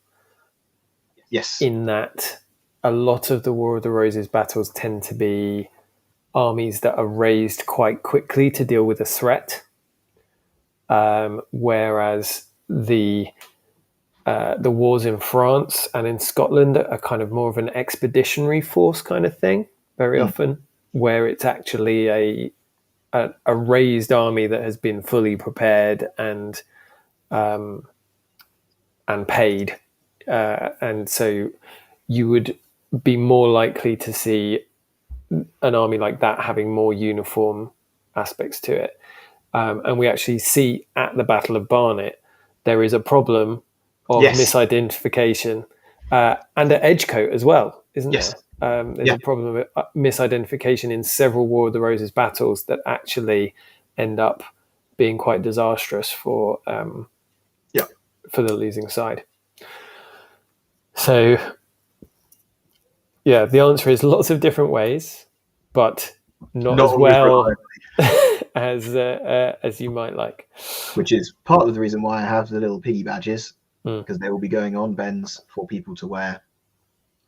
Yes. in that a lot of the War of the Roses battles tend to be armies that are raised quite quickly to deal with a threat, whereas the wars in France and in Scotland are kind of more of an expeditionary force kind of thing, very often, where it's actually a raised army that has been fully prepared and paid, and so you would be more likely to see an army like that having more uniform aspects to it. And we actually see at the Battle of Barnet there is a problem of Yes. misidentification, and at Edgecote as well, isn't Yes. there? There's Yeah. a problem of misidentification in several War of the Roses battles that actually end up being quite disastrous Yeah. for the losing side. So, yeah, the answer is lots of different ways, but not Not as always well reliable. as you might like. Which is part of the reason why I have the little piggy badges, Mm. because they will be going on bends for people to wear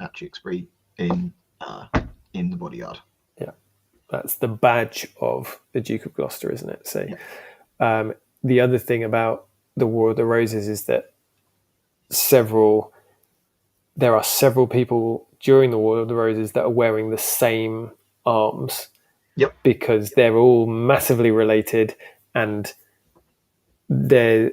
at Tewkesbury in the bodyguard. Yeah, that's the badge of the Duke of Gloucester, isn't it? So, Yeah. The other thing about the War of the Roses is that there are several people during the War of the Roses that are wearing the same arms, Yep. because they're all massively related, and they're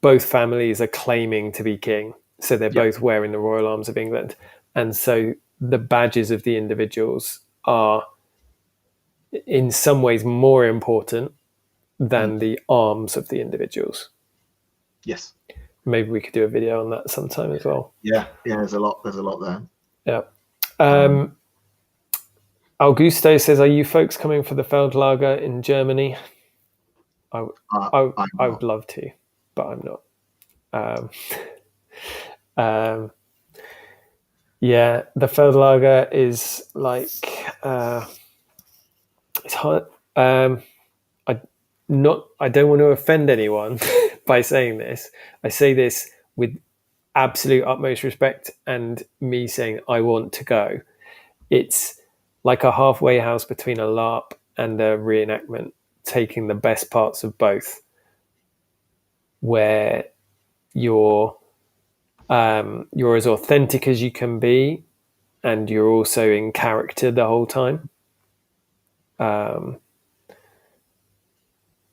both families are claiming to be king, so they're Yep. both wearing the Royal Arms of England, and so the badges of the individuals are in some ways more important than the arms of the individuals. Yes. Maybe we could do a video on that sometime as well. Yeah. Yeah. There's a lot there. Yeah. Augusto says, "Are you folks coming for the Feldlager in Germany?" I I'm would love to, but I'm not. Yeah, the Feldlager is like it's hard. I don't want to offend anyone by saying this. I say this with absolute utmost respect, and me saying I want to go. It's like a halfway house between a LARP and a reenactment, taking the best parts of both, where you're as authentic as you can be, and you're also in character the whole time.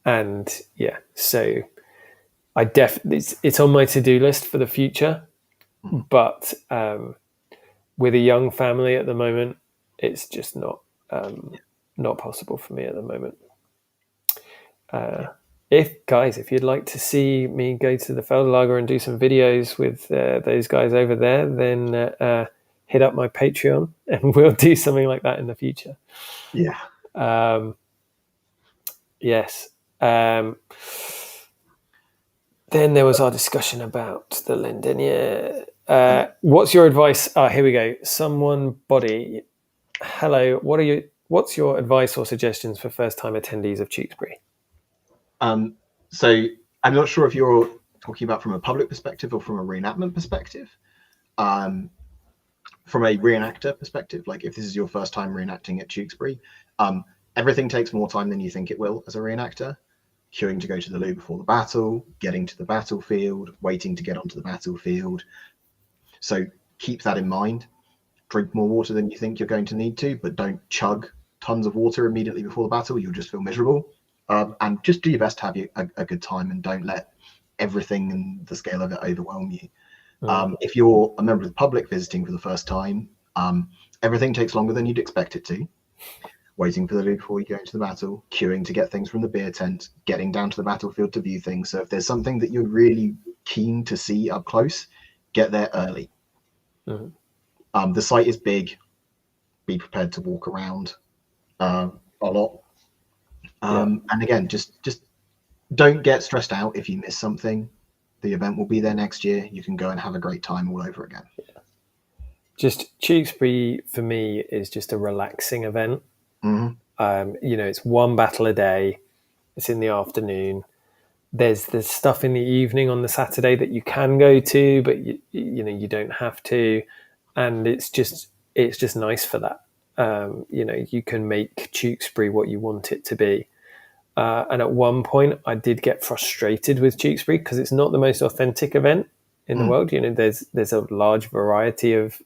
And yeah, so I definitely it's on my to-do list for the future, but with a young family at the moment, it's just not possible for me at the moment. If you'd like to see me go to the Feldlager and do some videos with those guys over there, then hit up my Patreon and we'll do something like that in the future. Yeah. Yes. Then there was our discussion about the Londinier. What's your advice? Here we go. Body. Hello. What's your advice or suggestions for first-time attendees of Tewkesbury? So I'm not sure if you're talking about from a public perspective or from a reenactment perspective. From a reenactor perspective, like if this is your first time reenacting at Tewkesbury, everything takes more time than you think it will as a reenactor. Queuing to go to the loo before the battle, getting to the battlefield, waiting to get onto the battlefield. So keep that in mind. Drink more water than you think you're going to need to, but don't chug tons of water immediately before the battle. You'll just feel miserable. And just do your best to have a good time, and don't let everything and the scale of it overwhelm you. If you're a member of the public visiting for the first time, everything takes longer than you'd expect it to. Waiting for the loo before you go into the battle, queuing to get things from the beer tent, getting down to the battlefield to view things. So if there's something that you're really keen to see up close, get there early. The site is big. Be prepared to walk around a lot. And again, just don't get stressed out if you miss something. The event will be there next year. You can go and have a great time all over again. Just Tewkesbury for me is just a relaxing event. It's one battle a day. It's in the afternoon. There's stuff in the evening on the Saturday that you can go to, but you don't have to, and it's just nice for that. You can make Tewkesbury what you want it to be. And at one point, I did get frustrated with Tewkesbury because it's not the most authentic event in the world. There's a large variety of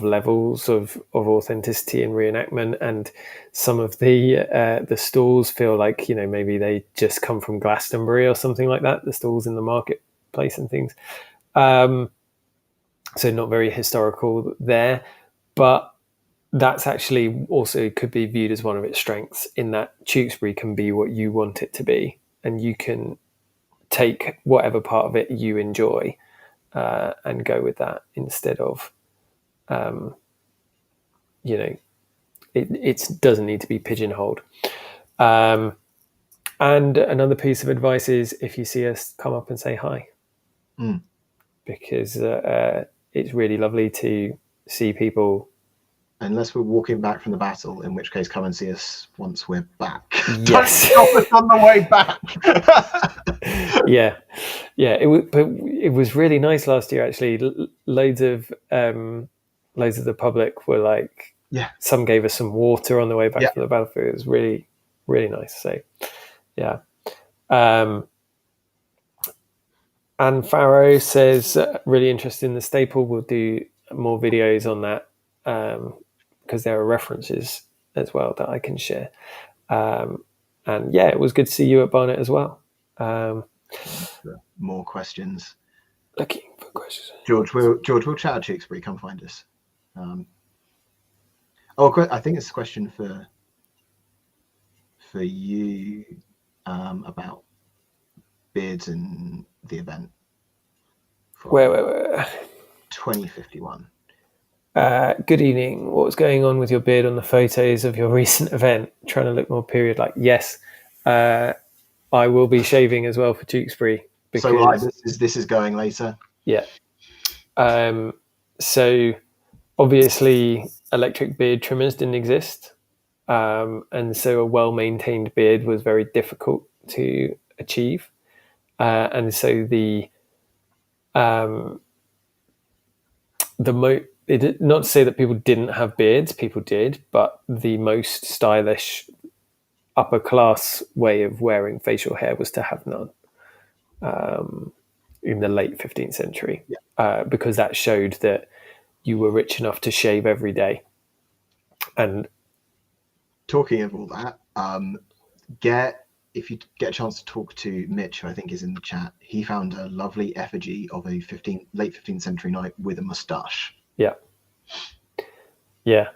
levels of authenticity and reenactment, and some of the stalls feel like maybe they just come from Glastonbury or something like that. The stalls in the marketplace and things, so not very historical there, but that's actually also could be viewed as one of its strengths in that Tewkesbury can be what you want it to be, and you can take whatever part of it you enjoy and go with that instead of it doesn't need to be pigeonholed. And another piece of advice is if you see us, come up and say hi, because it's really lovely to see people. Unless we're walking back from the battle, in which case come and see us once we're back. Yes. Don't stop us on the way back. Yeah. But it was really nice last year. Actually, loads of the public were like, some gave us some water on the way back from the battlefield. It was really, really nice. So, yeah. And Farrow says, really interested in the staple. We'll do more videos on that because there are references as well that I can share. And yeah, it was good to see you at Barnet as well. More questions. Looking for questions. George, we'll chat at Tewkesbury. Come find us. I think it's a question for you about beards and the event. Where? 2051. Good evening. What was going on with your beard on the photos of your recent event? Trying to look more period-like. Yes, I will be shaving as well for Tewkesbury. So this is going later. Yeah. So obviously electric beard trimmers didn't exist, and so a well-maintained beard was very difficult to achieve, and so not to say that people didn't have beards, people did, but the most stylish upper class way of wearing facial hair was to have none in the late 15th century, because that showed that you were rich enough to shave every day. And talking of all that, if you get a chance to talk to Mitch, who I think is in the chat, he found a lovely effigy of a late 15th century knight with a moustache. Yeah. You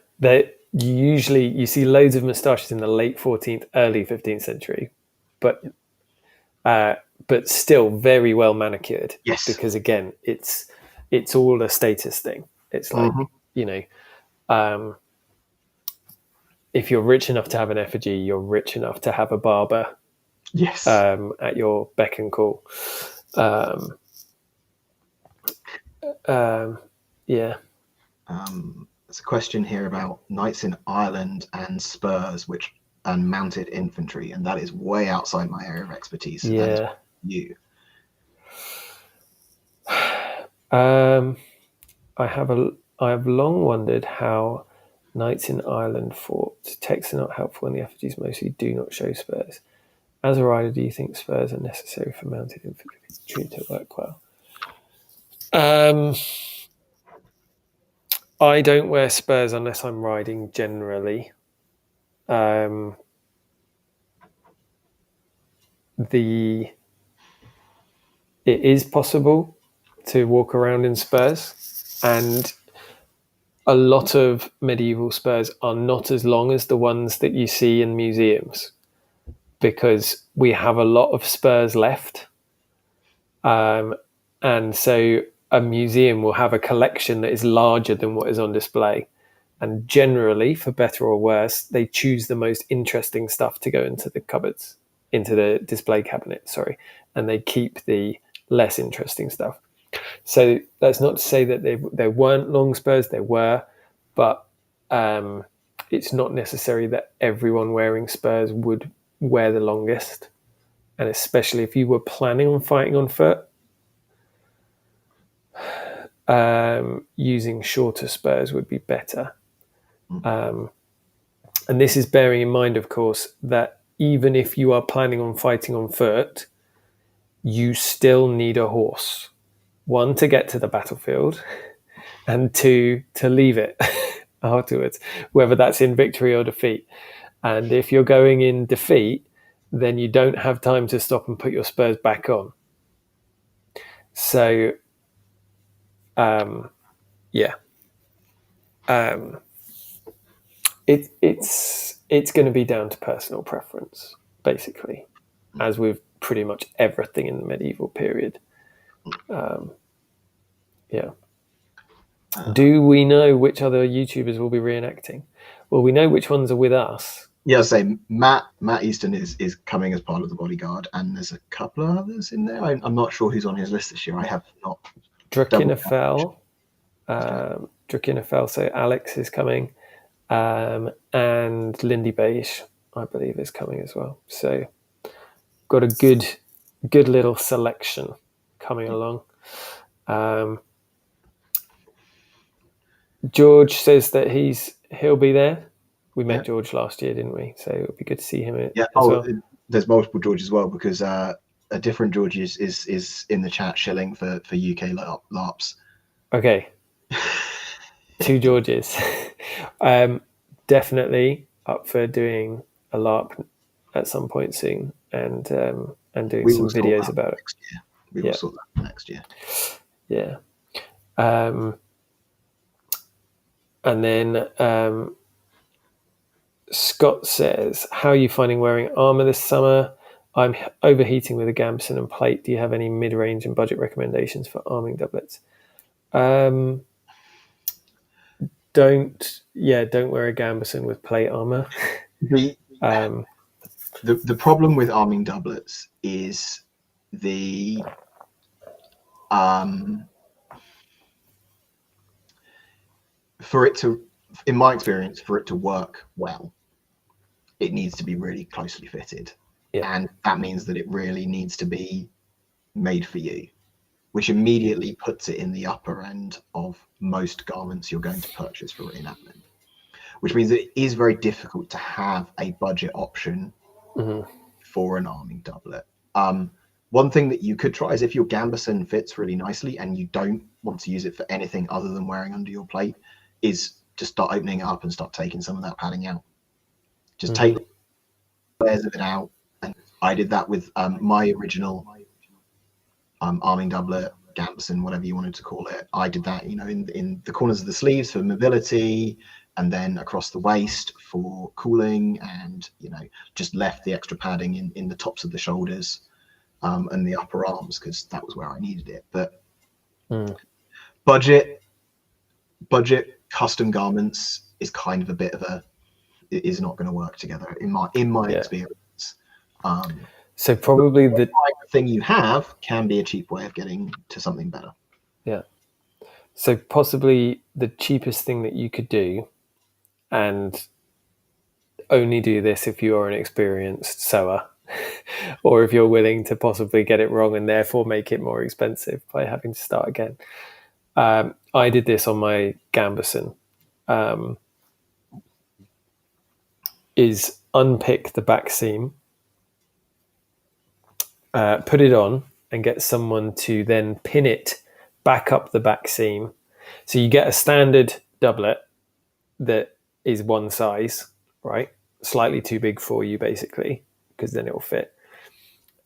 see loads of moustaches in the late 14th, early 15th century, but still very well manicured. Yes. Because again, it's all a status thing. It's like, if you're rich enough to have an effigy, you're rich enough to have a barber. Yes. At your beck and call. Yeah. There's a question here about knights in Ireland and spurs, and mounted infantry, and that is way outside my area of expertise. So that is you. I have long wondered how knights in Ireland fought. Texts are not helpful, and the effigies mostly do not show spurs. As a rider, do you think spurs are necessary for mounted infantry to work well? I don't wear spurs unless I'm riding generally. It is possible to walk around in spurs, and a lot of medieval spurs are not as long as the ones that you see in museums, because we have a lot of spurs left. And so a museum will have a collection that is larger than what is on display. And generally, for better or worse, they choose the most interesting stuff to go into the cupboards, into the display cabinet, and they keep the less interesting stuff. So that's not to say that there weren't long spurs. There were, but it's not necessary that everyone wearing spurs would wear the longest. And especially if you were planning on fighting on foot, using shorter spurs would be better. And this is bearing in mind, of course, that even if you are planning on fighting on foot, you still need a horse. One, to get to the battlefield, and two, to leave it afterwards, whether that's in victory or defeat. And if you're going in defeat, then you don't have time to stop and put your spurs back on. So, yeah. It's going to be down to personal preference, basically, as with pretty much everything in the medieval period. Yeah. Do we know which other YouTubers will be reenacting? Well, we know which ones are with us. Yeah, I'll say Matt Easton is coming as part of the bodyguard, and there's a couple of others in there. I'm not sure who's on his list this year. I have not. Drukinafel. So Alex is coming. And Lindy Beige, I believe, is coming as well. So got a good little selection coming along. George says that he'll be there. We met George last year, didn't we? So it would be good to see him. Yeah. Well. There's multiple George as well, because a different George is in the chat shilling for UK LARPs. Okay. 2 Georges. Definitely up for doing a LARP at some point soon, and doing some videos about it. Next year. We will sort that next year. Yeah. And then Scott says, how are you finding wearing armour this summer? I'm overheating with a gambeson and plate. Do you have any mid-range and budget recommendations for arming doublets? Don't wear a gambeson with plate armour. The problem with arming doublets is for it to, in my experience, for it to work well, it needs to be really closely fitted. And that means that it really needs to be made for you, which immediately puts it in the upper end of most garments you're going to purchase for reenactment, which means that it is very difficult to have a budget option for an arming doublet. One thing that you could try is, if your gambeson fits really nicely and you don't want to use it for anything other than wearing under your plate, is just start opening it up and start taking some of that padding out. Just take layers of it out. And I did that with my original arming doublet, gambeson, whatever you wanted to call it. I did that, in the corners of the sleeves for mobility, and then across the waist for cooling, and just left the extra padding in the tops of the shoulders and the upper arms, because that was where I needed it. But budget custom garments is kind of a bit of it is not going to work together in my experience. So probably the thing you have can be a cheap way of getting to something better. Yeah. So possibly the cheapest thing that you could do, and only do this if you are an experienced sewer, or if you're willing to possibly get it wrong and therefore make it more expensive by having to start again. I did this on my gambeson. Is unpick the back seam, put it on, and get someone to then pin it back up the back seam. So you get a standard doublet that is one size, right? Slightly too big for you, basically, because then it will fit.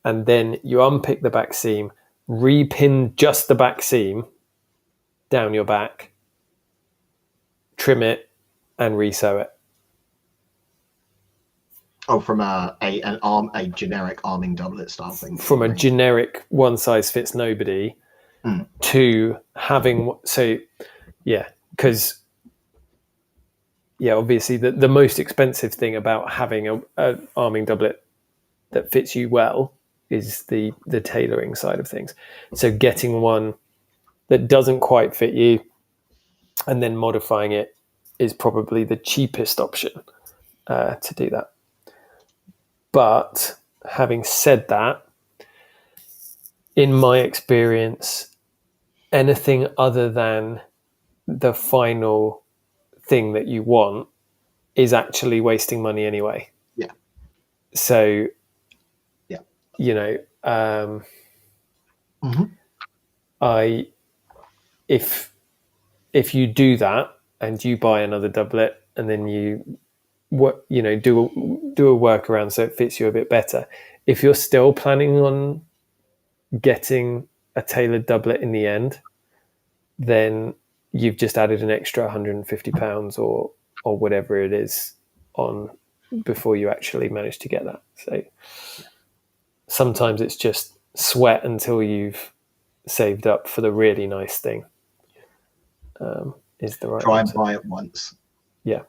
And then you unpick the back seam, repin just the back seam down your back, trim it, and resew it. Oh, from a generic arming doublet style thing. From a generic one size fits nobody to having because obviously the most expensive thing about having a arming doublet that fits you well is the tailoring side of things. So getting one that doesn't quite fit you, and then modifying it is probably the cheapest option to do that. But having said that, in my experience, anything other than the final thing that you want is actually wasting money anyway. Yeah. So, yeah, you know, mm-hmm. If you do that and you buy another doublet and then you do a workaround so it fits you a bit better, if you're still planning on getting a tailored doublet in the end, then you've just added an extra £150 or whatever it is on before you actually manage to get that. So sometimes it's just sweat until you've saved up for the really nice thing. Is the right Try answer. and buy it once. Yeah.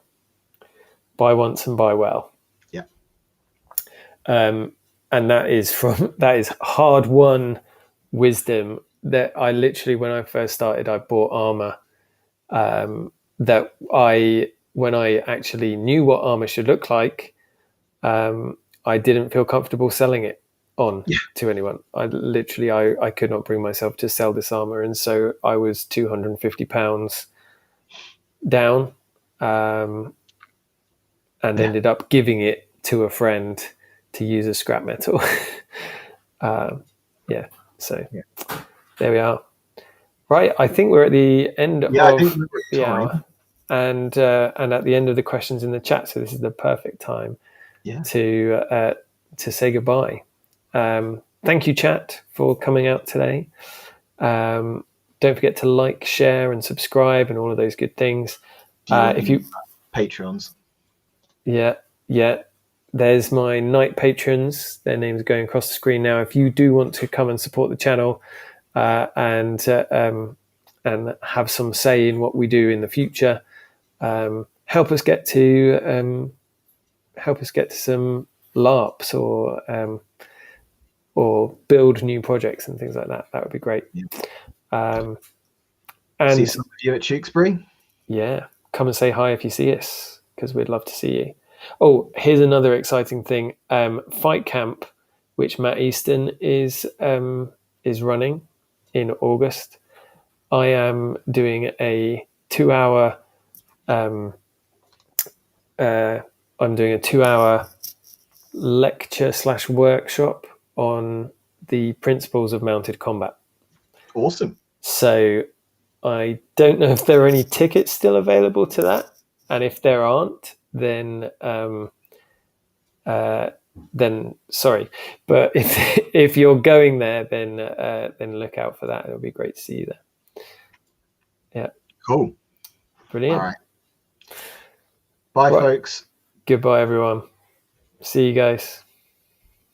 Buy once and buy well. Yeah. And that is hard-won wisdom that I literally, when I first started, I bought armor when I actually knew what armor should look like, I didn't feel comfortable selling it on to anyone. I could not bring myself to sell this armor. And so I was £250 down, and ended up giving it to a friend to use as scrap metal. So there we are. Right, I think we're at the end of the hour, and at the end of the questions in the chat. So this is the perfect time to say goodbye. Thank you, chat, for coming out today. Don't forget to like, share, and subscribe, and all of those good things. If you patrons, there's my Night patrons. Their names are going across the screen now. If you do want to come and support the channel and have some say in what we do in the future, help us get to some LARPs or build new projects and things like that. That would be great. And see some of you at Tewkesbury. Yeah, come and say hi if you see us, because we'd love to see you. Oh, here's another exciting thing. Fight Camp, which Matt Easton is running in August. I am doing a 2-hour I'm doing a 2-hour lecture/workshop on the principles of mounted combat. Awesome. So I don't know if there are any tickets still available to that, and if there aren't, then sorry. But if you're going there, then look out for that. It'll be great to see you there. Yeah. Cool. Brilliant. All right. Bye, folks. Goodbye, everyone. See you guys.